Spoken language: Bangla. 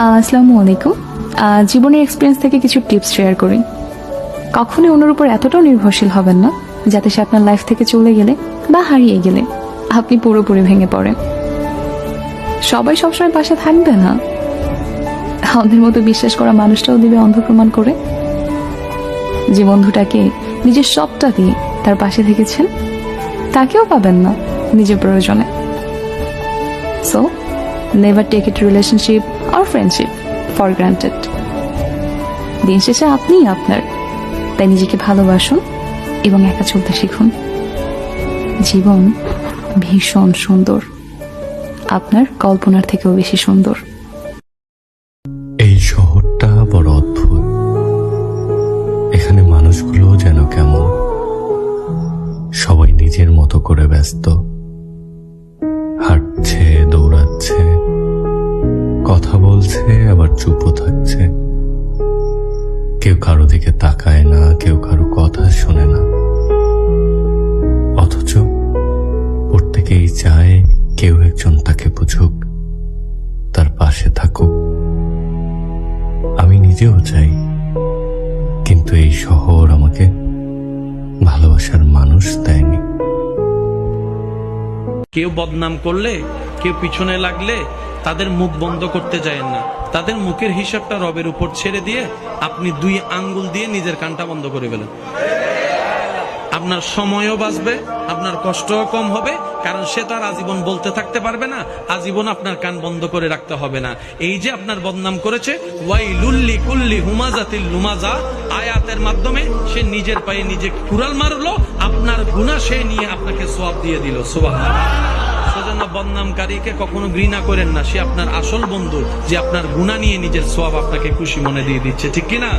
আসসালামু আলাইকুম। জীবনের এক্সপিরিয়েন্স থেকে কিছু টিপস শেয়ার করি। কখনোই অন্যের উপর এতটাও নির্ভরশীল হবেন না যাতে সে আপনার লাইফ থেকে চলে গেলে বা হারিয়ে গেলে আপনি পুরোপুরি ভেঙে পড়েন। সবাই সবসময় পাশে থাকবে না, আমাদের মতো বিশ্বাস করা মানুষটাও দিবে অন্ধ প্রমাণ করে। যে বন্ধুটাকে নিজের সবটা দিয়ে তার পাশে থেকেছেন তাকেও পাবেন না নিজের প্রয়োজনে। So never take it relationship আর ফ্রেন্ডশিপ ফর গ্রান্টেড। দিন শেষে আপনিই আপনার, তাই নিজেকে ভালোবাসুন এবং একা চলতে শিখুন। জীবন ভীষণ সুন্দর, আপনার কল্পনার থেকেও বেশি সুন্দর। এই শহরটা বড় অদ্ভুত। এখানে মানুষগুলো যেন কেমন, সবাই নিজের মতো করে ব্যস্ত, হাঁটছে, দৌড়াচ্ছে, কথা বলছে, আবার চুপও থাকছে। কেউ কারো দিকে তাকায় না, কেউ কারো কথা শোনে না, অথচ প্রত্যেকেই চায় কেউ একজন তাকে বুঝুক, তার পাশে থাকুক। আমি নিজেও চাই, কিন্তু এই শহর আমাকে ভালোবাসার মানুষ দেয়নি। কেউ বদনাম করলে, কেউ পিছনে লাগলে তাদের মুখ বন্ধ করতে যায়েন না। তাদের মুখের হিসাবটা রবের উপর ছেড়ে দিয়ে আপনি 2 আঙ্গুল দিয়ে নিজের কানটা বন্ধ করে ফেলেন। আপনার সময়ও বাঁচবে, আপনার কষ্টও কম হবে, কারণ সে তো আর আজীবন বলতে থাকতে পারবে না। আজীবন আপনার কান বন্ধ করে রাখতে হবে না। এই যে আপনার বদনাম করেছে, ওয়াইলুল্লি কুল্লি হুমাজাতিল লুমাজা আয়াতের মাধ্যমে সে নিজের পায়ে নিজে কুড়াল মারলো, আপনার গুনাহ সে নিয়ে আপনাকে সওয়াব দিয়ে দিল। সুবহানাল্লাহ। সেজন্য বদনামকারীকে কখনো ঘৃণা করেন না, সে আপনার আসল বন্ধু, যে আপনার গুনাহ নিয়ে নিজের সওয়াব আপনাকে খুশি মনে দিয়ে দিচ্ছে, ঠিক কিনা?